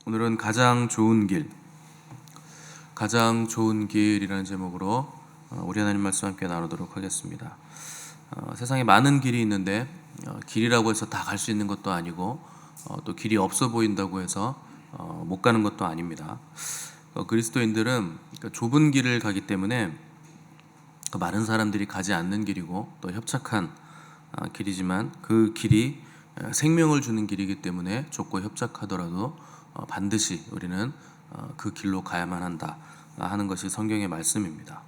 오늘은 가장 좋은 길, 가장 좋은 길이라는 제목으로 우리 하나님 말씀 함께 나누도록 하겠습니다. 세상에 많은 길이 있는데 길이라고 해서 다 갈 수 있는 것도 아니고 또 길이 없어 보인다고 해서 못 가는 것도 아닙니다. 그리스도인들은 좁은 길을 가기 때문에 많은 사람들이 가지 않는 길이고 또 협착한 길이지만 그 길이 생명을 주는 길이기 때문에 좁고 협착하더라도 반드시 우리는 그 길로 가야만 한다 하는 것이 성경의 말씀입니다.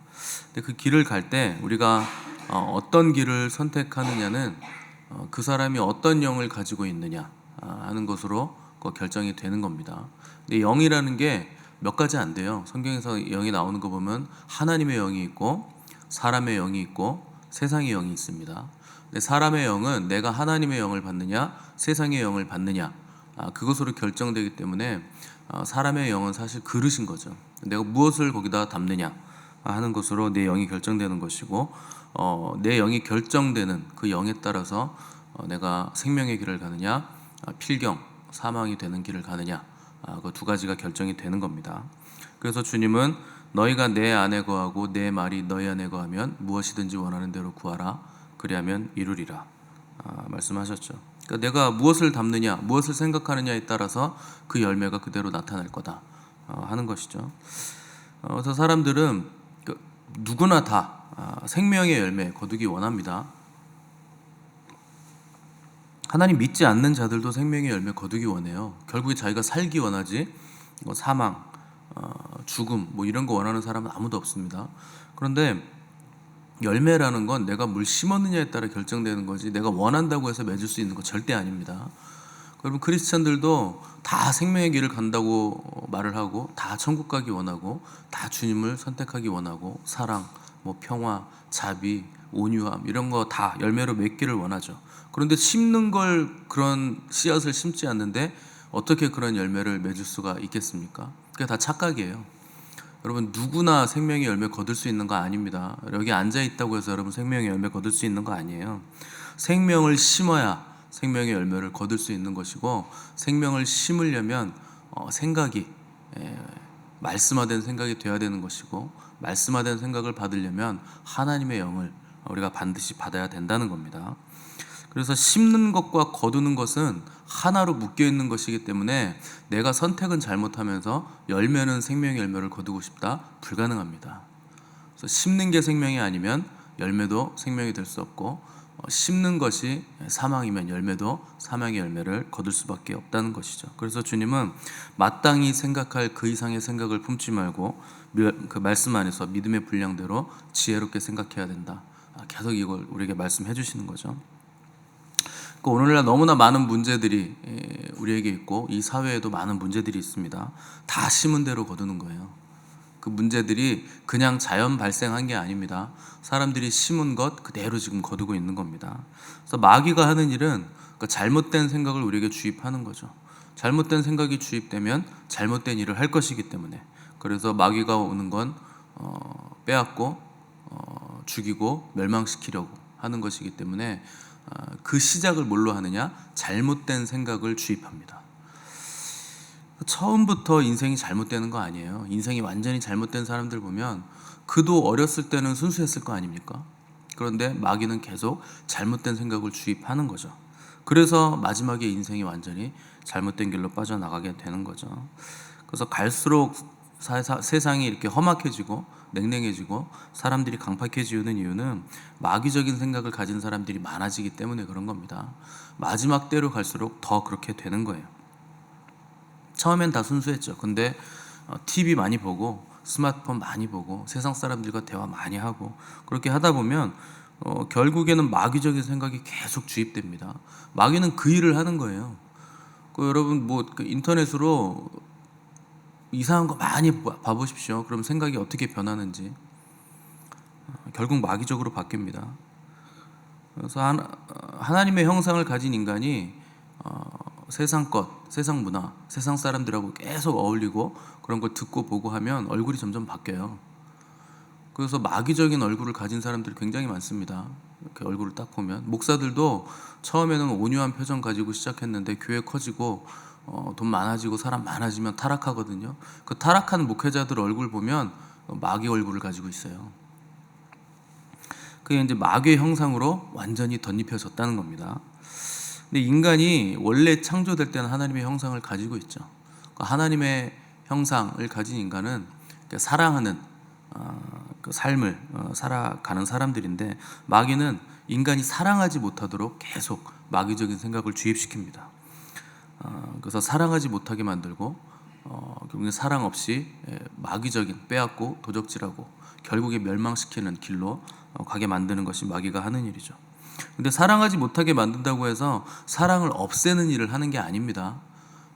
근데 그 길을 갈 때 우리가 어떤 길을 선택하느냐는 그 사람이 어떤 영을 가지고 있느냐 하는 것으로 결정이 되는 겁니다. 근데 영이라는 게 몇 가지 안 돼요. 성경에서 영이 나오는 거 보면 하나님의 영이 있고 사람의 영이 있고 세상의 영이 있습니다. 근데 사람의 영은 내가 하나님의 영을 받느냐 세상의 영을 받느냐 그것으로 결정되기 때문에 사람의 영은 사실 그릇인 거죠. 내가 무엇을 거기다 담느냐 하는 것으로 내 영이 결정되는 것이고 내 영이 결정되는 그 영에 따라서 내가 생명의 길을 가느냐 필경 사망이 되는 길을 가느냐 그 두 가지가 결정이 되는 겁니다. 그래서 주님은 너희가 내 안에 거하고 내 말이 너희 안에 거하면 무엇이든지 원하는 대로 구하라 그리하면 이루리라 말씀하셨죠. 그러니까 내가 무엇을 담느냐 무엇을 생각하느냐에 따라서 그 열매가 그대로 나타날 거다 하는 것이죠. 그래서 사람들은 누구나 다 생명의 열매 거두기 원합니다. 하나님 믿지 않는 자들도 생명의 열매 거두기 원해요. 결국에 자기가 살기 원하지 사망, 죽음 이런 거 원하는 사람은 아무도 없습니다. 그런데 열매라는 건 내가 뭘 심었느냐에 따라 결정되는 거지 내가 원한다고 해서 맺을 수 있는 거 절대 아닙니다. 여러분 크리스찬들도 다 생명의 길을 간다고 말을 하고 다 천국 가기 원하고 다 주님을 선택하기 원하고 사랑, 평화, 자비, 온유함 이런 거 다 열매로 맺기를 원하죠. 그런데 심는 걸 그런 씨앗을 심지 않는데 어떻게 그런 열매를 맺을 수가 있겠습니까? 그게 다 착각이에요. 여러분 누구나 생명의 열매 거둘 수 있는 거 아닙니다. 여기 앉아 있다고 해서 여러분 생명의 열매 거둘 수 있는 거 아니에요. 생명을 심어야 생명의 열매를 거둘 수 있는 것이고 생명을 심으려면 생각이 말씀화된 생각이 되어야 되는 것이고 말씀화된 생각을 받으려면 하나님의 영을 우리가 반드시 받아야 된다는 겁니다. 그래서 심는 것과 거두는 것은 하나로 묶여 있는 것이기 때문에 내가 선택은 잘못하면서 열매는 생명의 열매를 거두고 싶다 불가능합니다. 그래서 심는 게 생명이 아니면 열매도 생명이 될 수 없고 심는 것이 사망이면 열매도 사망의 열매를 거둘 수밖에 없다는 것이죠. 그래서 주님은 마땅히 생각할 그 이상의 생각을 품지 말고 그 말씀 안에서 믿음의 분량대로 지혜롭게 생각해야 된다. 계속 이걸 우리에게 말씀해 주시는 거죠. 오늘날 너무나 많은 문제들이 우리에게 있고 이 사회에도 많은 문제들이 있습니다. 다 심은 대로 거두는 거예요. 그 문제들이 그냥 자연 발생한 게 아닙니다. 사람들이 심은 것 그대로 지금 거두고 있는 겁니다. 그래서 마귀가 하는 일은 잘못된 생각을 우리에게 주입하는 거죠. 잘못된 생각이 주입되면 잘못된 일을 할 것이기 때문에 그래서 마귀가 오는 건 빼앗고 죽이고 멸망시키려고 하는 것이기 때문에 그 시작을 뭘로 하느냐? 잘못된 생각을 주입합니다. 처음부터 인생이 잘못되는 거 아니에요. 인생이 완전히 잘못된 사람들 보면 그도 어렸을 때는 순수했을 거 아닙니까? 그런데 마귀는 계속 잘못된 생각을 주입하는 거죠. 그래서 마지막에 인생이 완전히 잘못된 길로 빠져나가게 되는 거죠. 그래서 갈수록 세상이 이렇게 험악해지고 냉랭해지고 사람들이 강팍해지는 이유는 마귀적인 생각을 가진 사람들이 많아지기 때문에 그런 겁니다. 마지막 때로 갈수록 더 그렇게 되는 거예요. 처음엔 다 순수했죠. 근데 TV 많이 보고 스마트폰 많이 보고 세상 사람들과 대화 많이 하고 그렇게 하다 보면 결국에는 마귀적인 생각이 계속 주입됩니다. 마귀는 그 일을 하는 거예요. 여러분 인터넷으로 이상한 거 많이 봐보십시오. 그럼 생각이 어떻게 변하는지 결국 마귀적으로 바뀝니다. 그래서 하나님의 형상을 가진 인간이 세상 것, 세상 문화, 세상 사람들하고 계속 어울리고 그런 걸 듣고 보고 하면 얼굴이 점점 바뀌어요. 그래서 마귀적인 얼굴을 가진 사람들이 굉장히 많습니다. 이렇게 얼굴을 딱 보면 목사들도 처음에는 온유한 표정 가지고 시작했는데 교회 커지고 돈 많아지고 사람 많아지면 타락하거든요. 그 타락한 목회자들 얼굴 보면 마귀 얼굴을 가지고 있어요. 그게 이제 마귀의 형상으로 완전히 덧입혀졌다는 겁니다. 근데 인간이 원래 창조될 때는 하나님의 형상을 가지고 있죠. 하나님의 형상을 가진 인간은 사랑하는 그 삶을 살아가는 사람들인데, 마귀는 인간이 사랑하지 못하도록 계속 마귀적인 생각을 주입시킵니다. 그래서 사랑하지 못하게 만들고 결국에 사랑 없이 마귀적인, 빼앗고 도적질하고 결국에 멸망시키는 길로 가게 만드는 것이 마귀가 하는 일이죠. 근데 사랑하지 못하게 만든다고 해서 사랑을 없애는 일을 하는 게 아닙니다.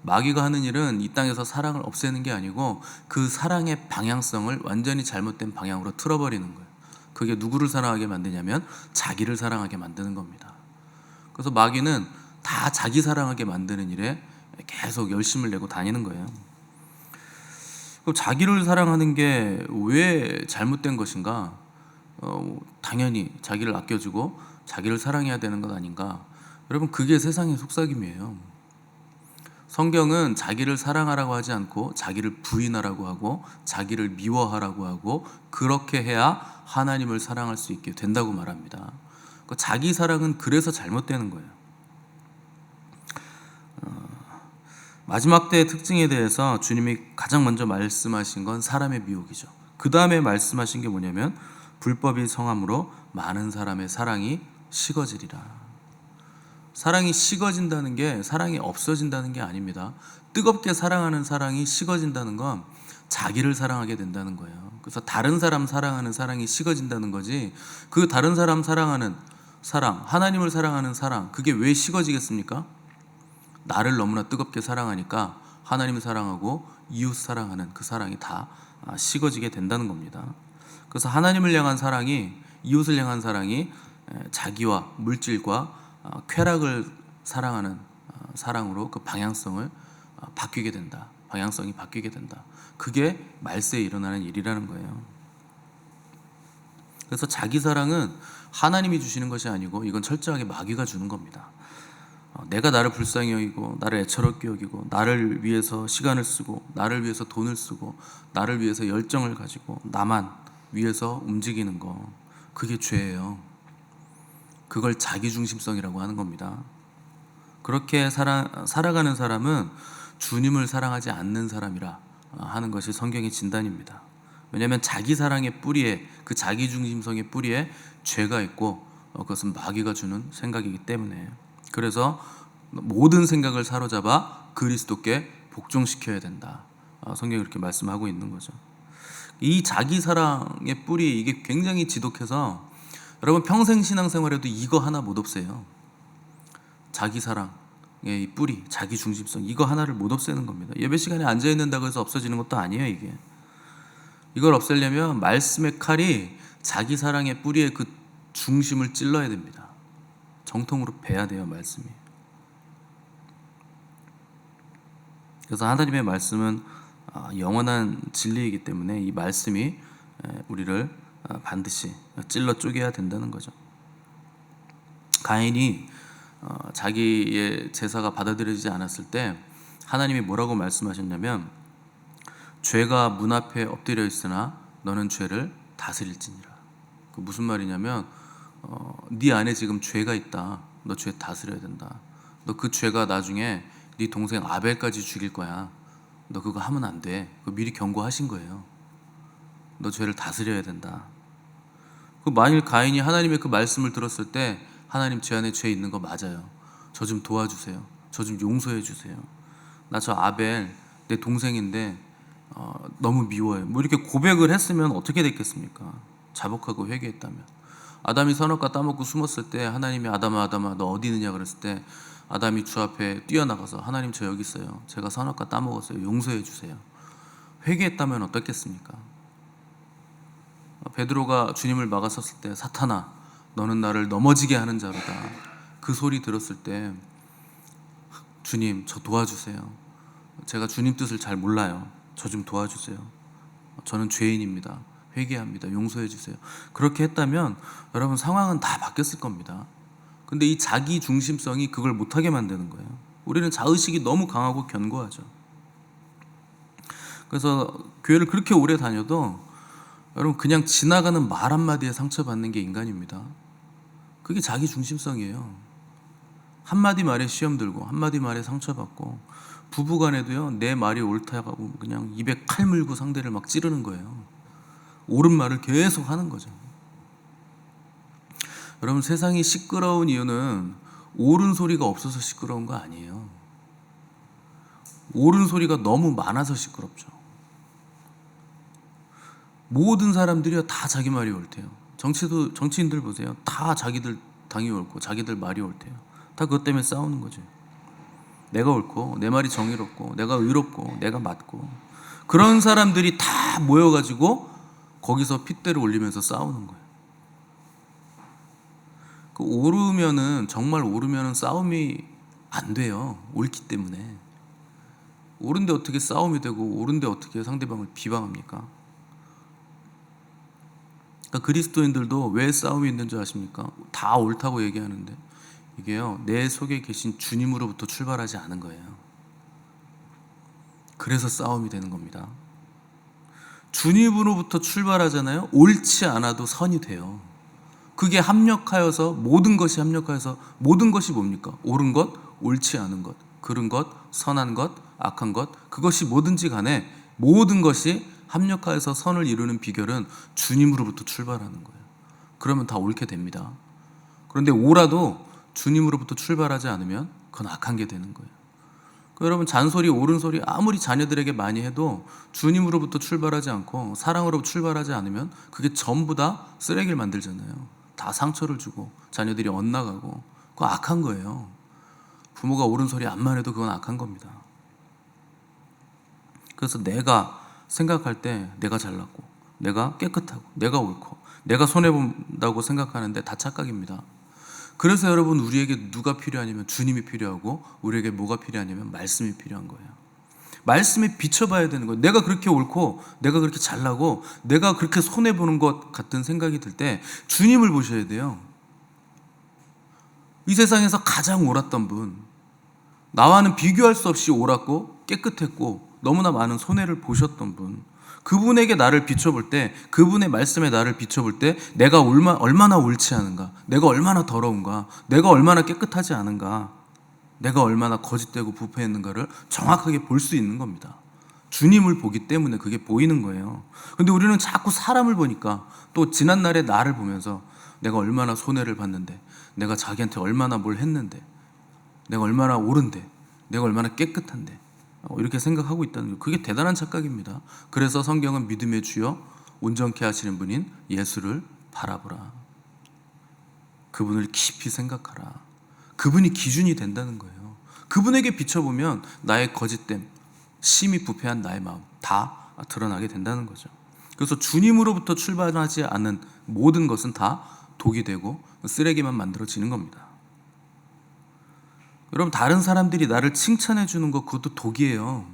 마귀가 하는 일은 이 땅에서 사랑을 없애는 게 아니고 그 사랑의 방향성을 완전히 잘못된 방향으로 틀어버리는 거예요. 그게 누구를 사랑하게 만드냐면 자기를 사랑하게 만드는 겁니다. 그래서 마귀는 다 자기 사랑하게 만드는 일에 계속 열심을 내고 다니는 거예요. 그럼 자기를 사랑하는 게 왜 잘못된 것인가? 당연히 자기를 아껴주고 자기를 사랑해야 되는 것 아닌가? 여러분, 그게 세상의 속삭임이에요. 성경은 자기를 사랑하라고 하지 않고 자기를 부인하라고 하고 자기를 미워하라고 하고, 그렇게 해야 하나님을 사랑할 수 있게 된다고 말합니다. 자기 사랑은 그래서 잘못되는 거예요. 마지막 때의 특징에 대해서 주님이 가장 먼저 말씀하신 건 사람의 미혹이죠. 그 다음에 말씀하신 게 뭐냐면 불법이 성함으로 많은 사람의 사랑이 식어지리라. 사랑이 식어진다는 게 사랑이 없어진다는 게 아닙니다. 뜨겁게 사랑하는 사랑이 식어진다는 건 자기를 사랑하게 된다는 거예요. 그래서 다른 사람 사랑하는 사랑이 식어진다는 거지, 그 다른 사람 사랑하는 사랑, 하나님을 사랑하는 사랑, 그게 왜 식어지겠습니까? 나를 너무나 뜨겁게 사랑하니까 하나님을 사랑하고 이웃 사랑하는 그 사랑이 다 식어지게 된다는 겁니다. 그래서 하나님을 향한 사랑이, 이웃을 향한 사랑이 자기와 물질과 쾌락을 사랑하는 사랑으로 그 방향성을 바뀌게 된다. 방향성이 바뀌게 된다. 그게 말세에 일어나는 일이라는 거예요. 그래서 자기 사랑은 하나님이 주시는 것이 아니고 이건 철저하게 마귀가 주는 겁니다. 내가 나를 불쌍히 여기고 나를 애처롭게 여기고 나를 위해서 시간을 쓰고 나를 위해서 돈을 쓰고 나를 위해서 열정을 가지고 나만 위해서 움직이는 거, 그게 죄예요. 그걸 자기중심성이라고 하는 겁니다. 그렇게 살아가는 사람은 주님을 사랑하지 않는 사람이라 하는 것이 성경의 진단입니다. 왜냐하면 자기 사랑의 뿌리에, 그 자기중심성의 뿌리에 죄가 있고 그것은 마귀가 주는 생각이기 때문에, 그래서 모든 생각을 사로잡아 그리스도께 복종시켜야 된다. 성경이 그렇게 말씀하고 있는 거죠. 이 자기 사랑의 뿌리, 이게 굉장히 지독해서 여러분 평생 신앙생활에도 이거 하나 못 없애요. 자기 사랑의 이 뿌리, 자기 중심성, 이거 하나를 못 없애는 겁니다. 예배 시간에 앉아 있는다고 해서 없어지는 것도 아니에요. 이걸 없애려면 말씀의 칼이 자기 사랑의 뿌리의 그 중심을 찔러야 됩니다. 정통으로 베야 돼요, 말씀이. 그래서 하나님의 말씀은 영원한 진리이기 때문에 이 말씀이 우리를 반드시 찔러 쪼개야 된다는 거죠. 가인이 자기의 제사가 받아들여지지 않았을 때 하나님이 뭐라고 말씀하셨냐면, 죄가 문 앞에 엎드려 있으나 너는 죄를 다스릴지니라. 그 무슨 말이냐면 네 안에 지금 죄가 있다. 너 죄 다스려야 된다. 너 그 죄가 나중에 네 동생 아벨까지 죽일 거야. 너 그거 하면 안 돼. 그거 미리 경고하신 거예요. 너 죄를 다스려야 된다. 만일 가인이 하나님의 그 말씀을 들었을 때, 하나님 제 안에 죄 있는 거 맞아요. 저 좀 도와주세요. 저 좀 용서해 주세요. 나 저 아벨 내 동생인데 너무 미워요. 뭐 이렇게 고백을 했으면 어떻게 됐겠습니까? 자복하고 회개했다면. 아담이 선악과 따먹고 숨었을 때 하나님이 아담아 너 어디 있느냐 그랬을 때 아담이 주 앞에 뛰어나가서 하나님 저 여기 있어요. 제가 선악과 따먹었어요. 용서해 주세요. 회개했다면 어떻겠습니까? 베드로가 주님을 막아섰을 때 사탄아 너는 나를 넘어지게 하는 자로다. 그 소리 들었을 때 주님 저 도와주세요. 제가 주님 뜻을 잘 몰라요. 저 좀 도와주세요. 저는 죄인입니다. 회개합니다. 용서해 주세요. 그렇게 했다면 여러분 상황은 다 바뀌었을 겁니다. 근데 이 자기 중심성이 그걸 못하게 만드는 거예요. 우리는 자의식이 너무 강하고 견고하죠. 그래서 교회를 그렇게 오래 다녀도 여러분 그냥 지나가는 말 한마디에 상처받는 게 인간입니다. 그게 자기 중심성이에요. 한마디 말에 시험 들고 한마디 말에 상처받고, 부부간에도요 내 말이 옳다고 그냥 입에 칼 물고 상대를 막 찌르는 거예요. 옳은 말을 계속 하는 거죠. 여러분 세상이 시끄러운 이유는 옳은 소리가 없어서 시끄러운 거 아니에요. 옳은 소리가 너무 많아서 시끄럽죠. 모든 사람들이 다 자기 말이 옳대요. 정치인들 보세요. 다 자기들 당이 옳고 자기들 말이 옳대요. 다 그것 때문에 싸우는 거죠. 내가 옳고 내 말이 정의롭고 내가 의롭고 내가 맞고, 그런 사람들이 다 모여가지고 거기서 핏대를 올리면서 싸우는 거예요. 그 오르면은 정말 오르면은 싸움이 안 돼요. 옳기 때문에. 옳은데 어떻게 싸움이 되고 옳은데 어떻게 상대방을 비방합니까? 그러니까 그리스도인들도 왜 싸움이 있는 줄 아십니까? 다 옳다고 얘기하는데 이게요 내 속에 계신 주님으로부터 출발하지 않은 거예요. 그래서 싸움이 되는 겁니다. 주님으로부터 출발하잖아요. 옳지 않아도 선이 돼요. 그게 합력하여서 모든 것이 합력하여서, 모든 것이 뭡니까? 옳은 것, 옳지 않은 것, 그른 것, 선한 것, 악한 것, 그것이 뭐든지 간에 모든 것이 합력하여서 선을 이루는 비결은 주님으로부터 출발하는 거예요. 그러면 다 옳게 됩니다. 그런데 옳아도 주님으로부터 출발하지 않으면 그건 악한 게 되는 거예요. 여러분 잔소리, 옳은 소리 아무리 자녀들에게 많이 해도 주님으로부터 출발하지 않고 사랑으로 출발하지 않으면 그게 전부 다 쓰레기를 만들잖아요. 다 상처를 주고 자녀들이 엇나가고, 그거 악한 거예요. 부모가 옳은 소리 암만 해도 그건 악한 겁니다. 그래서 내가 생각할 때 내가 잘났고 내가 깨끗하고 내가 옳고 내가 손해본다고 생각하는데 다 착각입니다. 그래서 여러분 우리에게 누가 필요하냐면 주님이 필요하고, 우리에게 뭐가 필요하냐면 말씀이 필요한 거예요. 말씀에 비춰봐야 되는 거예요. 내가 그렇게 옳고 내가 그렇게 잘나고 내가 그렇게 손해보는 것 같은 생각이 들 때 주님을 보셔야 돼요. 이 세상에서 가장 옳았던 분, 나와는 비교할 수 없이 옳았고 깨끗했고 너무나 많은 손해를 보셨던 분, 그분에게 나를 비춰볼 때, 그분의 말씀에 나를 비춰볼 때 내가 얼마나 옳지 않은가, 내가 얼마나 더러운가, 내가 얼마나 깨끗하지 않은가, 내가 얼마나 거짓되고 부패했는가를 정확하게 볼 수 있는 겁니다. 주님을 보기 때문에 그게 보이는 거예요. 근데 우리는 자꾸 사람을 보니까, 또 지난날의 나를 보면서 내가 얼마나 손해를 봤는데, 내가 자기한테 얼마나 뭘 했는데, 내가 얼마나 옳은데, 내가 얼마나 깨끗한데, 이렇게 생각하고 있다는 거, 그게 대단한 착각입니다. 그래서 성경은 믿음의 주여 온전케 하시는 분인 예수를 바라보라, 그분을 깊이 생각하라, 그분이 기준이 된다는 거예요. 그분에게 비춰보면 나의 거짓됨, 심히 부패한 나의 마음 다 드러나게 된다는 거죠. 그래서 주님으로부터 출발하지 않는 모든 것은 다 독이 되고 쓰레기만 만들어지는 겁니다. 여러분 다른 사람들이 나를 칭찬해 주는 것, 그것도 독이에요.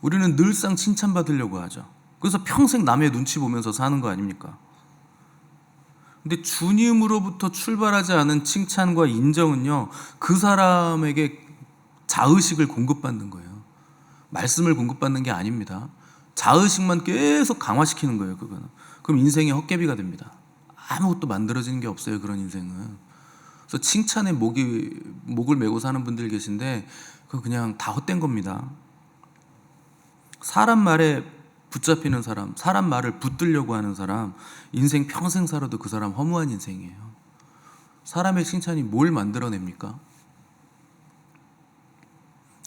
우리는 늘상 칭찬받으려고 하죠. 그래서 평생 남의 눈치 보면서 사는 거 아닙니까? 근데 주님으로부터 출발하지 않은 칭찬과 인정은요, 그 사람에게 자의식을 공급받는 거예요. 말씀을 공급받는 게 아닙니다. 자의식만 계속 강화시키는 거예요. 그거는. 그럼 인생이 헛개비가 됩니다. 아무것도 만들어지는 게 없어요, 그런 인생은. 그래서 칭찬에 목을 메고 사는 분들 계신데 그거 그냥 다 헛된 겁니다. 사람 말에 붙잡히는 사람, 사람 말을 붙들려고 하는 사람, 인생 평생 살아도 그 사람 허무한 인생이에요. 사람의 칭찬이 뭘 만들어냅니까?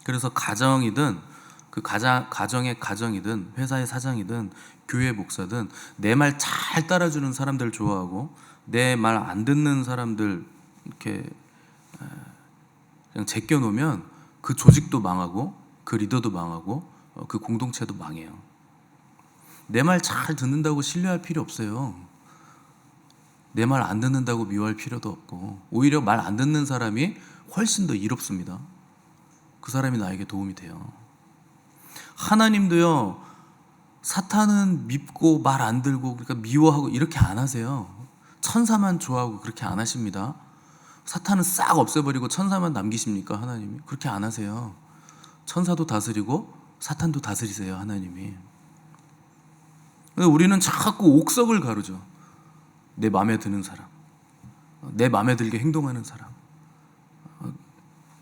그래서 가정이든 가정의 가정이든 회사의 사장이든 교회 목사든 내 말 잘 따라주는 사람들 좋아하고, 내 말 안 듣는 사람들 이렇게 그냥 제껴놓으면 그 조직도 망하고 그 리더도 망하고 그 공동체도 망해요. 내 말 잘 듣는다고 신뢰할 필요 없어요. 내 말 안 듣는다고 미워할 필요도 없고, 오히려 말 안 듣는 사람이 훨씬 더 이롭습니다. 그 사람이 나에게 도움이 돼요. 하나님도요, 사탄은 밉고 말 안 들고 그러니까 미워하고 이렇게 안 하세요. 천사만 좋아하고 그렇게 안 하십니다. 사탄은 싹 없애버리고 천사만 남기십니까? 하나님이 그렇게 안 하세요. 천사도 다스리고 사탄도 다스리세요, 하나님이. 근데 우리는 자꾸 옥석을 가르죠. 내 마음에 드는 사람, 내 마음에 들게 행동하는 사람,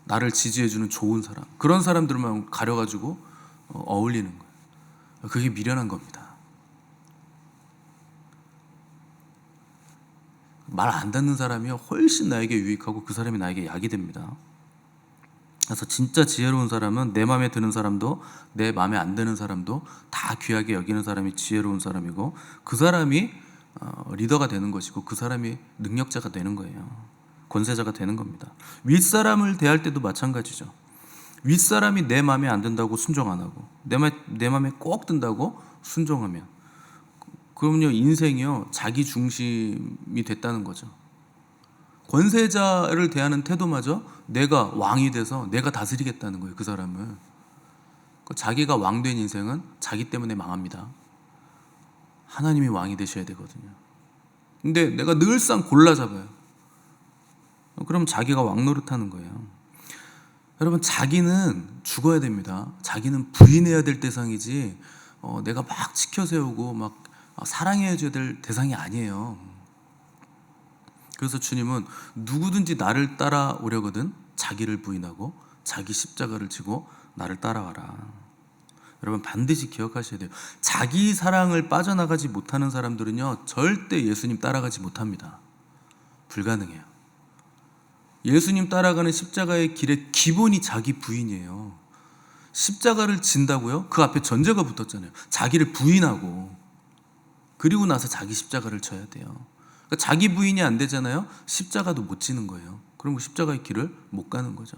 나를 지지해주는 좋은 사람, 그런 사람들만 가려가지고 어울리는 거예요. 그게 미련한 겁니다. 말 안 듣는 사람이 훨씬 나에게 유익하고 그 사람이 나에게 약이 됩니다. 그래서 진짜 지혜로운 사람은 내 마음에 드는 사람도 내 마음에 안 드는 사람도 다 귀하게 여기는 사람이 지혜로운 사람이고, 그 사람이 리더가 되는 것이고, 그 사람이 능력자가 되는 거예요. 권세자가 되는 겁니다. 윗사람을 대할 때도 마찬가지죠. 윗사람이 내 마음에 안 든다고 순종 안 하고 내 마음에 꼭 든다고 순종하면, 그럼요, 인생이요 자기 중심이 됐다는 거죠. 권세자를 대하는 태도마저 내가 왕이 돼서 내가 다스리겠다는 거예요, 그 사람을. 자기가 왕된 인생은 자기 때문에 망합니다. 하나님이 왕이 되셔야 되거든요. 근데 내가 늘상 골라잡아요. 그럼 자기가 왕 노릇하는 거예요. 여러분, 자기는 죽어야 됩니다. 자기는 부인해야 될 대상이지 내가 막 지켜세우고 막 사랑해줘야 될 대상이 아니에요. 그래서 주님은 누구든지 나를 따라오려거든 자기를 부인하고 자기 십자가를 지고 나를 따라와라. 여러분, 반드시 기억하셔야 돼요. 자기 사랑을 빠져나가지 못하는 사람들은요 절대 예수님 따라가지 못합니다. 불가능해요. 예수님 따라가는 십자가의 길의 기본이 자기 부인이에요. 십자가를 진다고요? 그 앞에 전제가 붙었잖아요. 자기를 부인하고 그리고 나서 자기 십자가를 져야 돼요. 그러니까 자기 부인이 안 되잖아요. 십자가도 못 지는 거예요. 그럼 십자가의 길을 못 가는 거죠.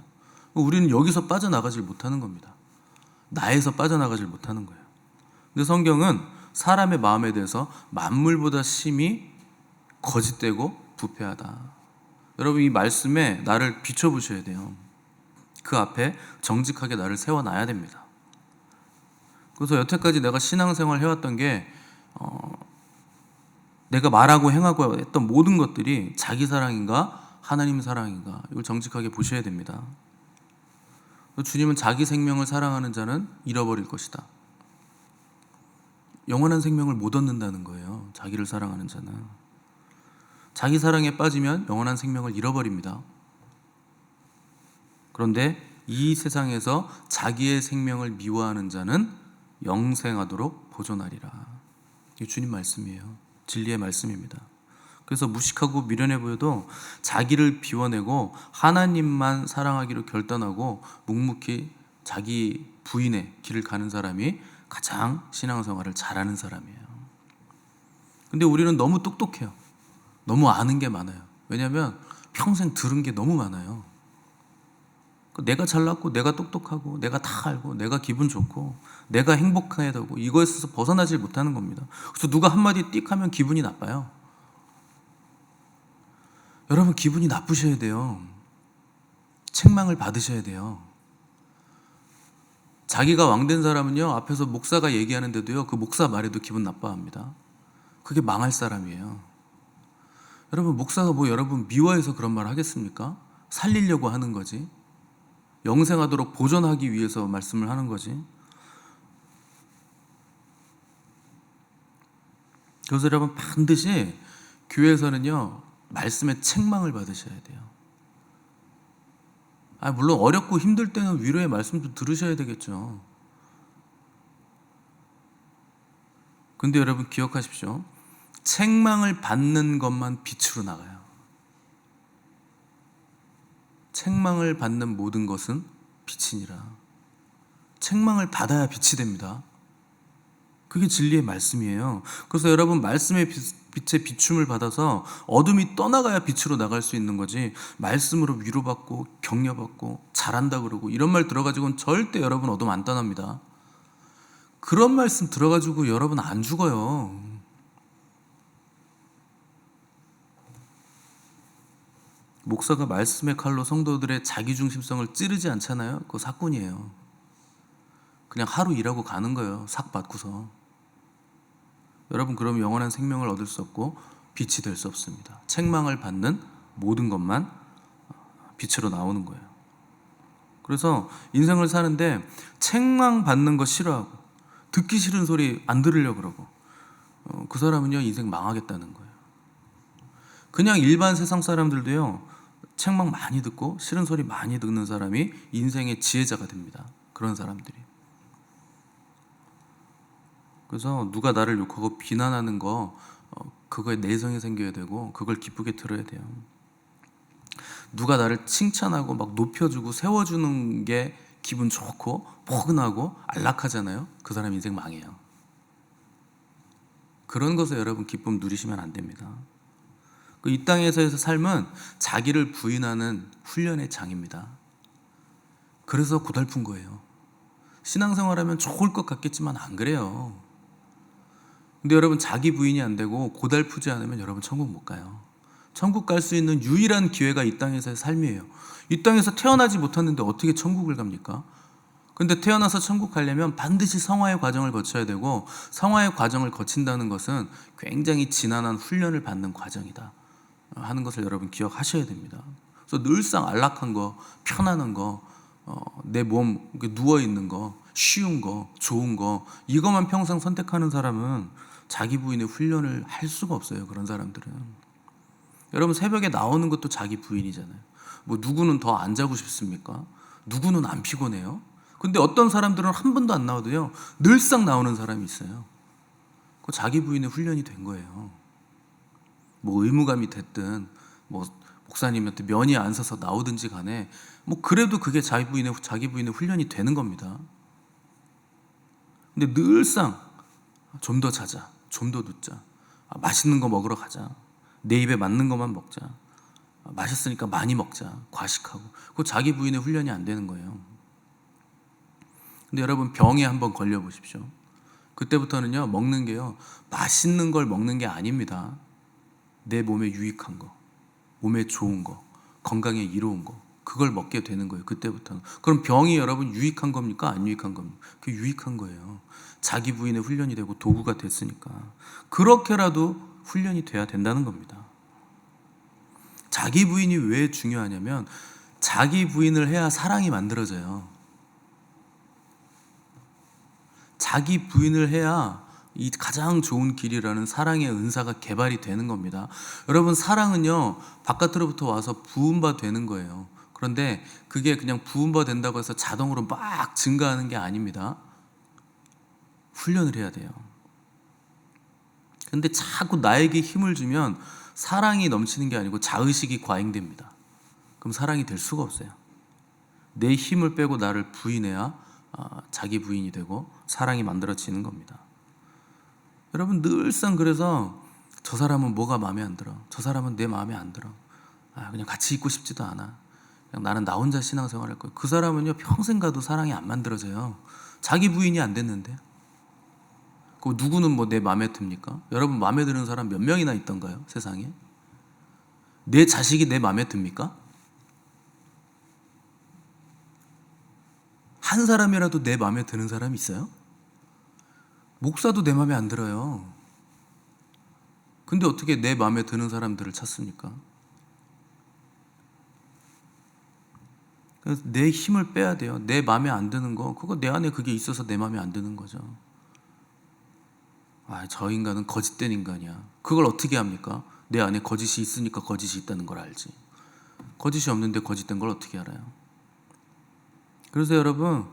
우리는 여기서 빠져나가질 못하는 겁니다. 나에서 빠져나가질 못하는 거예요. 근데 성경은 사람의 마음에 대해서 만물보다 심히 거짓되고 부패하다. 여러분, 이 말씀에 나를 비춰보셔야 돼요. 그 앞에 정직하게 나를 세워놔야 됩니다. 그래서 여태까지 내가 신앙생활 해왔던 게 내가 말하고 행하고 했던 모든 것들이 자기 사랑인가 하나님 사랑인가, 이걸 정직하게 보셔야 됩니다. 주님은 자기 생명을 사랑하는 자는 잃어버릴 것이다. 영원한 생명을 못 얻는다는 거예요. 자기를 사랑하는 자는. 자기 사랑에 빠지면 영원한 생명을 잃어버립니다. 그런데 이 세상에서 자기의 생명을 미워하는 자는 영생하도록 보존하리라. 이게 주님 말씀이에요. 진리의 말씀입니다. 그래서 무식하고 미련해 보여도 자기를 비워내고 하나님만 사랑하기로 결단하고 묵묵히 자기 부인의 길을 가는 사람이 가장 신앙생활을 잘하는 사람이에요. 근데 우리는 너무 똑똑해요. 너무 아는 게 많아요. 왜냐하면 평생 들은 게 너무 많아요. 내가 잘났고 내가 똑똑하고 내가 다 알고 내가 기분 좋고 내가 행복해야 되고 이거에서 벗어나질 못하는 겁니다. 그래서 누가 한마디 띡 하면 기분이 나빠요. 여러분, 기분이 나쁘셔야 돼요. 책망을 받으셔야 돼요. 자기가 왕된 사람은요 앞에서 목사가 얘기하는데도요 그 목사 말에도 기분 나빠합니다. 그게 망할 사람이에요. 여러분, 목사가 뭐 여러분 미워해서 그런 말 하겠습니까? 살리려고 하는 거지. 영생하도록 보존하기 위해서 말씀을 하는 거지. 그래서 여러분, 반드시 교회에서는요 말씀에 책망을 받으셔야 돼요. 물론 어렵고 힘들 때는 위로의 말씀도 들으셔야 되겠죠. 근데 여러분 기억하십시오. 책망을 받는 것만 빛으로 나가요. 책망을 받는 모든 것은 빛이니라. 책망을 받아야 빛이 됩니다. 그게 진리의 말씀이에요. 그래서 여러분, 말씀의 빛의 비춤을 받아서 어둠이 떠나가야 빛으로 나갈 수 있는 거지, 말씀으로 위로받고 격려받고 잘한다 그러고 이런 말 들어가지고는 절대 여러분 어둠 안 떠납니다. 그런 말씀 들어가지고 여러분 안 죽어요. 목사가 말씀의 칼로 성도들의 자기중심성을 찌르지 않잖아요. 그거 사건이에요. 그냥 하루 일하고 가는 거예요. 삭 받고서. 여러분, 그럼 영원한 생명을 얻을 수 없고 빛이 될 수 없습니다. 책망을 받는 모든 것만 빛으로 나오는 거예요. 그래서 인생을 사는데 책망 받는 거 싫어하고 듣기 싫은 소리 안 들으려고 그러고 그 사람은요 인생 망하겠다는 거예요. 그냥 일반 세상 사람들도요 책망 많이 듣고 싫은 소리 많이 듣는 사람이 인생의 지혜자가 됩니다. 그런 사람들이. 그래서 누가 나를 욕하고 비난하는 거 그거에 내성이 생겨야 되고 그걸 기쁘게 들어야 돼요. 누가 나를 칭찬하고 막 높여주고 세워주는 게 기분 좋고 포근하고 안락하잖아요. 그 사람 인생 망해요. 그런 것에 여러분 기쁨 누리시면 안 됩니다. 이 땅에서의 삶은 자기를 부인하는 훈련의 장입니다. 그래서 고달픈 거예요. 신앙생활하면 좋을 것 같겠지만 안 그래요. 근데 여러분 자기 부인이 안 되고 고달프지 않으면 여러분 천국 못 가요. 천국 갈 수 있는 유일한 기회가 이 땅에서의 삶이에요. 이 땅에서 태어나지 못했는데 어떻게 천국을 갑니까? 근데 태어나서 천국 가려면 반드시 성화의 과정을 거쳐야 되고 성화의 과정을 거친다는 것은 굉장히 지난한 훈련을 받는 과정이다 하는 것을 여러분 기억하셔야 됩니다. 그래서 늘상 안락한 거, 편안한 거, 내 몸 누워있는 거, 쉬운 거, 좋은 거 이것만 평생 선택하는 사람은 자기 부인의 훈련을 할 수가 없어요. 그런 사람들은. 여러분 새벽에 나오는 것도 자기 부인이잖아요. 뭐 누구는 더 안 자고 싶습니까? 누구는 안 피곤해요? 근데 어떤 사람들은 한 번도 안 나와도요 늘상 나오는 사람이 있어요. 그 자기 부인의 훈련이 된 거예요. 뭐 의무감이 됐든 뭐 목사님한테 면이 안 서서 나오든지 간에 뭐 그래도 그게 자기 부인의 훈련이 되는 겁니다. 근데 늘상 좀 더 자자, 좀 더 눕자, 맛있는 거 먹으러 가자, 내 입에 맞는 것만 먹자, 맛있으니까 많이 먹자, 과식하고 그 자기 부인의 훈련이 안 되는 거예요. 근데 여러분 병에 한번 걸려 보십시오. 그때부터는요 먹는 게요 맛있는 걸 먹는 게 아닙니다. 내 몸에 유익한 거, 몸에 좋은 거, 건강에 이로운 거 그걸 먹게 되는 거예요. 그때부터는. 그럼 병이 여러분 유익한 겁니까? 안 유익한 겁니까? 그게 유익한 거예요. 자기 부인의 훈련이 되고 도구가 됐으니까. 그렇게라도 훈련이 돼야 된다는 겁니다. 자기 부인이 왜 중요하냐면 자기 부인을 해야 사랑이 만들어져요. 자기 부인을 해야 이 가장 좋은 길이라는 사랑의 은사가 개발이 되는 겁니다. 여러분 사랑은요 바깥으로부터 와서 부음바 되는 거예요. 그런데 그게 그냥 부음바 된다고 해서 자동으로 막 증가하는 게 아닙니다. 훈련을 해야 돼요. 근데 자꾸 나에게 힘을 주면 사랑이 넘치는 게 아니고 자의식이 과잉됩니다. 그럼 사랑이 될 수가 없어요. 내 힘을 빼고 나를 부인해야 자기 부인이 되고 사랑이 만들어지는 겁니다. 여러분 늘상 그래서 저 사람은 뭐가 마음에 안 들어, 저 사람은 내 마음에 안 들어, 그냥 같이 있고 싶지도 않아, 그냥 나는 나 혼자 신앙생활 할 거야. 그 사람은요 평생 가도 사랑이 안 만들어져요. 자기 부인이 안 됐는데. 그 누구는 뭐 내 마음에 듭니까? 여러분 마음에 드는 사람 몇 명이나 있던가요? 세상에? 내 자식이 내 마음에 듭니까? 한 사람이라도 내 마음에 드는 사람이 있어요? 목사도 내 마음에 안 들어요. 근데 어떻게 내 마음에 드는 사람들을 찾습니까? 그래서 내 힘을 빼야 돼요. 내 마음에 안 드는 거, 그거 내 안에 그게 있어서 내 마음에 안 드는 거죠. 저 인간은 거짓된 인간이야. 그걸 어떻게 합니까? 내 안에 거짓이 있으니까 거짓이 있다는 걸 알지. 거짓이 없는데 거짓된 걸 어떻게 알아요? 그래서 여러분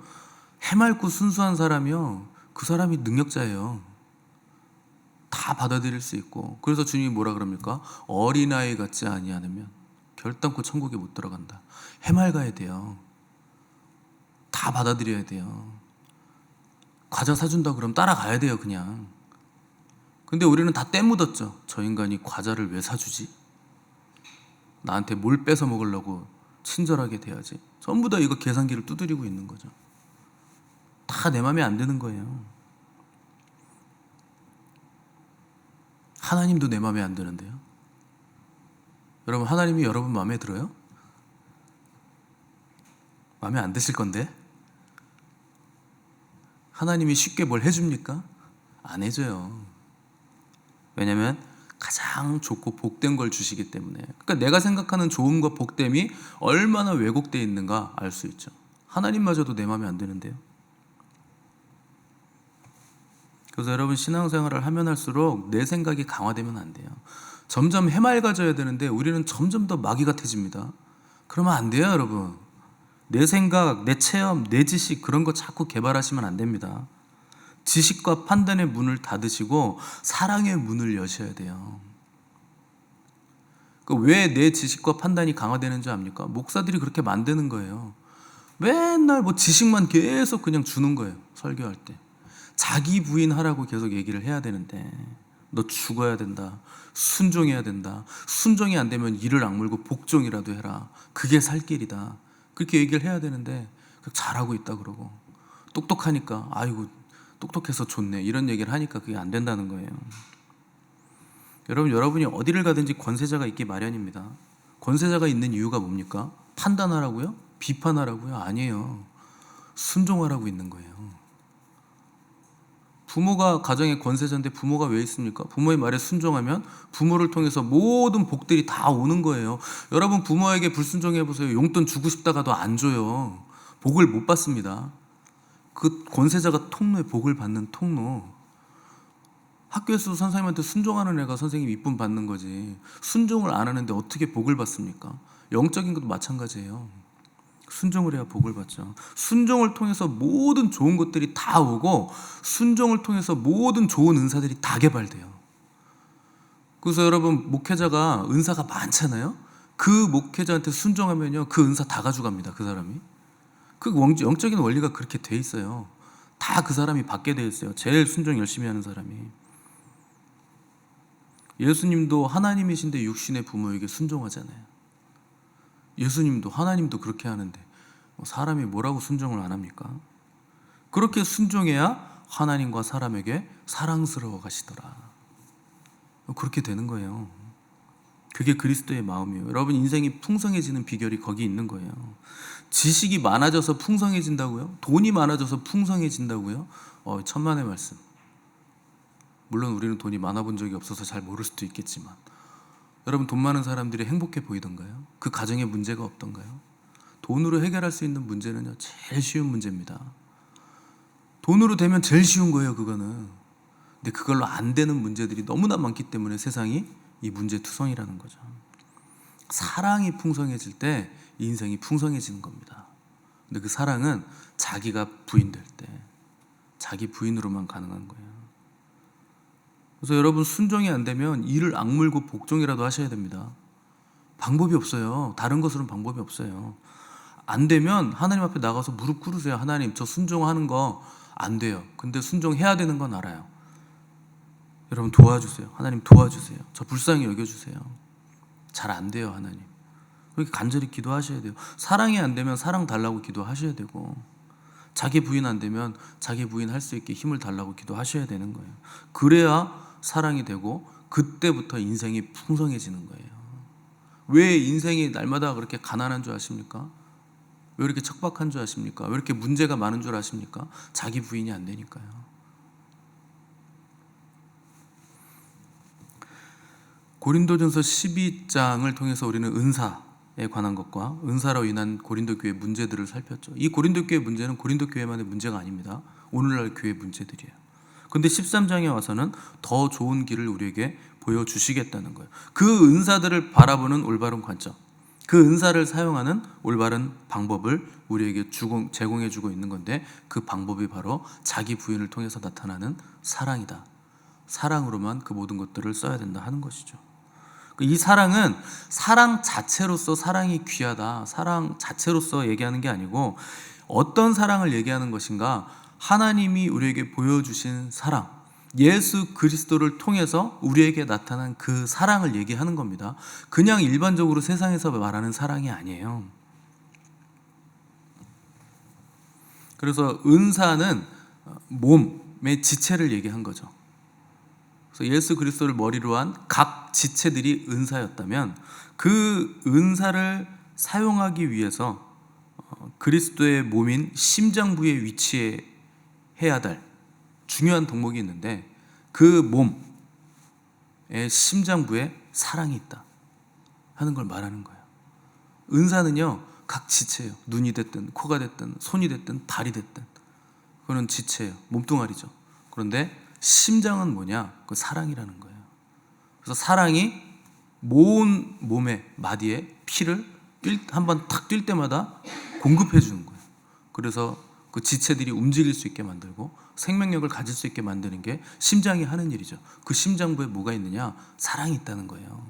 해맑고 순수한 사람이요 그 사람이 능력자예요. 다 받아들일 수 있고. 그래서 주님이 뭐라 그럽니까? 어린아이 같지 아니하면 결단코 천국에 못 들어간다. 해맑아야 돼요. 다 받아들여야 돼요. 과자 사준다 그럼 따라가야 돼요. 그냥. 근데 우리는 다 때묻었죠. 저 인간이 과자를 왜 사주지? 나한테 뭘 뺏어 먹으려고 친절하게 대하지? 전부 다 이거 계산기를 두드리고 있는 거죠. 다 내 맘에 안 드는 거예요. 하나님도 내 맘에 안 드는데요. 여러분 하나님이 여러분 마음에 들어요? 마음에 안 드실 건데? 하나님이 쉽게 뭘 해줍니까? 안 해줘요. 왜냐면 가장 좋고 복된 걸 주시기 때문에, 그러니까 내가 생각하는 좋음과 복됨이 얼마나 왜곡되어 있는가 알 수 있죠. 하나님마저도 내 마음에 안 드는데요. 그래서 여러분, 신앙생활을 하면 할수록 내 생각이 강화되면 안 돼요. 점점 해맑아져야 되는데 우리는 점점 더 마귀 같아집니다. 그러면 안 돼요, 여러분. 내 생각, 내 체험, 내 지식, 그런 거 자꾸 개발하시면 안 됩니다. 지식과 판단의 문을 닫으시고 사랑의 문을 여셔야 돼요. 왜 내 지식과 판단이 강화되는지 압니까? 목사들이 그렇게 만드는 거예요. 맨날 뭐 지식만 계속 그냥 주는 거예요, 설교할 때. 자기 부인하라고 계속 얘기를 해야 되는데, 너 죽어야 된다, 순종해야 된다, 순종이 안 되면 이를 악물고 복종이라도 해라, 그게 살 길이다, 그렇게 얘기를 해야 되는데 잘하고 있다 그러고, 똑똑하니까 아이고 똑똑해서 좋네, 이런 얘기를 하니까 그게 안 된다는 거예요. 여러분이 어디를 가든지 권세자가 있기 마련입니다. 권세자가 있는 이유가 뭡니까? 판단하라고요? 비판하라고요? 아니에요. 순종하라고 있는 거예요. 부모가 가정의 권세자인데 부모가 왜 있습니까? 부모의 말에 순종하면 부모를 통해서 모든 복들이 다 오는 거예요. 여러분, 부모에게 불순종해 보세요. 용돈 주고 싶다가도 안 줘요. 복을 못 받습니다. 그 권세자가 통로에 복을 받는 통로. 학교에서도 선생님한테 순종하는 애가 선생님 이쁨 받는 거지, 순종을 안 하는데 어떻게 복을 받습니까? 영적인 것도 마찬가지예요. 순종을 해야 복을 받죠. 순종을 통해서 모든 좋은 것들이 다 오고, 순종을 통해서 모든 좋은 은사들이 다 개발돼요. 그래서 여러분, 목회자가 은사가 많잖아요. 그 목회자한테 순종하면요, 그 은사 다 가져갑니다, 그 사람이. 그 영적인 원리가 그렇게 돼 있어요. 다 그 사람이 받게 돼 있어요. 제일 순종 열심히 하는 사람이. 예수님도 하나님이신데 육신의 부모에게 순종하잖아요. 예수님도, 하나님도 그렇게 하는데 사람이 뭐라고 순종을 안 합니까? 그렇게 순종해야 하나님과 사람에게 사랑스러워 가시더라. 그렇게 되는 거예요. 그게 그리스도의 마음이에요. 여러분, 인생이 풍성해지는 비결이 거기 있는 거예요. 지식이 많아져서 풍성해진다고요? 돈이 많아져서 풍성해진다고요? 천만의 말씀. 물론 우리는 돈이 많아 본 적이 없어서 잘 모를 수도 있겠지만, 여러분, 돈 많은 사람들이 행복해 보이던가요? 그 가정에 문제가 없던가요? 돈으로 해결할 수 있는 문제는요, 제일 쉬운 문제입니다. 돈으로 되면 제일 쉬운 거예요, 그거는. 근데 그걸로 안 되는 문제들이 너무나 많기 때문에 세상이 이 문제투성이라는 거죠. 사랑이 풍성해질 때 인생이 풍성해지는 겁니다. 근데 그 사랑은 자기가 부인될 때, 자기 부인으로만 가능한 거예요. 그래서 여러분, 순종이 안 되면 이를 악물고 복종이라도 하셔야 됩니다. 방법이 없어요. 다른 것으로는 방법이 없어요. 안 되면 하나님 앞에 나가서 무릎 꿇으세요. 하나님, 저 순종하는 거 안 돼요. 근데 순종해야 되는 건 알아요. 여러분, 도와주세요. 하나님, 도와주세요. 저 불쌍히 여겨주세요. 잘 안 돼요, 하나님. 그렇게 간절히 기도하셔야 돼요. 사랑이 안 되면 사랑 달라고 기도하셔야 되고, 자기 부인 안 되면 자기 부인 할 수 있게 힘을 달라고 기도하셔야 되는 거예요. 그래야 사랑이 되고, 그때부터 인생이 풍성해지는 거예요. 왜 인생이 날마다 그렇게 가난한 줄 아십니까? 왜 이렇게 척박한 줄 아십니까? 왜 이렇게 문제가 많은 줄 아십니까? 자기 부인이 안 되니까요. 고린도전서 12장을 통해서 우리는 은사에 관한 것과 은사로 인한 고린도 교회 문제들을 살폈죠. 이 고린도 교회 문제는 고린도 교회만의 문제가 아닙니다. 오늘날 교회 문제들이에요. 그런데 13장에 와서는 더 좋은 길을 우리에게 보여주시겠다는 거예요. 그 은사들을 바라보는 올바른 관점, 그 은사를 사용하는 올바른 방법을 우리에게 제공해주고 있는 건데, 그 방법이 바로 자기 부인을 통해서 나타나는 사랑이다. 사랑으로만 그 모든 것들을 써야 된다 하는 것이죠. 이 사랑은 사랑 자체로서 사랑이 귀하다, 사랑 자체로서 얘기하는 게 아니고, 어떤 사랑을 얘기하는 것인가? 하나님이 우리에게 보여주신 사랑, 예수 그리스도를 통해서 우리에게 나타난 그 사랑을 얘기하는 겁니다. 그냥 일반적으로 세상에서 말하는 사랑이 아니에요. 그래서 은사는 몸의 지체를 얘기한 거죠. 그래서 예수 그리스도를 머리로 한 각 지체들이 은사였다면, 그 은사를 사용하기 위해서 그리스도의 몸인 심장부에 위치해야 될 중요한 덕목이 있는데, 그 몸, 심장부에 사랑이 있다 하는 걸 말하는 거예요. 은사는요 각 지체예요. 눈이 됐든 코가 됐든 손이 됐든 발이 됐든 그거는 지체예요. 몸뚱아리죠. 그런데 심장은 뭐냐? 그 사랑이라는 거예요. 그래서 사랑이 모은 몸의 마디에 피를 한번 탁 뛸 때마다 공급해 주는 거예요. 그래서 그 지체들이 움직일 수 있게 만들고 생명력을 가질 수 있게 만드는 게 심장이 하는 일이죠. 그 심장부에 뭐가 있느냐? 사랑이 있다는 거예요.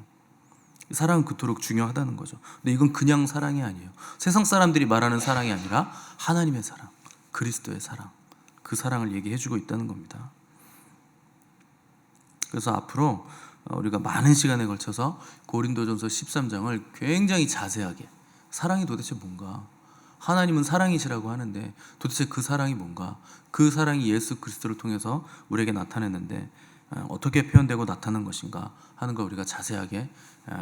사랑은 그토록 중요하다는 거죠. 근데 이건 그냥 사랑이 아니에요. 세상 사람들이 말하는 사랑이 아니라 하나님의 사랑, 그리스도의 사랑, 그 사랑을 얘기해 주고 있다는 겁니다. 그래서 앞으로 우리가 많은 시간에 걸쳐서 고린도전서 13장을 굉장히 자세하게, 사랑이 도대체 뭔가, 하나님은 사랑이시라고 하는데 도대체 그 사랑이 뭔가, 그 사랑이 예수 그리스도를 통해서 우리에게 나타냈는데 어떻게 표현되고 나타난 것인가 하는 걸 우리가 자세하게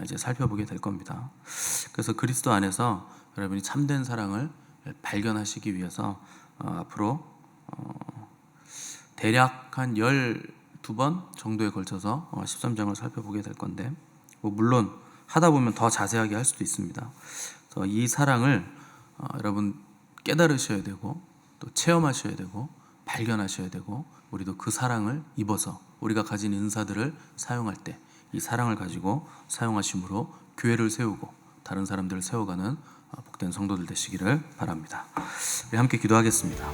이제 살펴보게 될 겁니다. 그래서 그리스도 안에서 여러분이 참된 사랑을 발견하시기 위해서 앞으로 대략 한 12번 정도에 걸쳐서 13장을 살펴보게 될 건데, 물론 하다 보면 더 자세하게 할 수도 있습니다. 그래서 이 사랑을 여러분 깨달으셔야 되고 또 체험하셔야 되고 발견하셔야 되고, 우리도 그 사랑을 입어서 우리가 가진 은사들을 사용할 때 이 사랑을 가지고 사용하심으로 교회를 세우고 다른 사람들을 세워가는 복된 성도들 되시기를 바랍니다. 우리 함께 기도하겠습니다.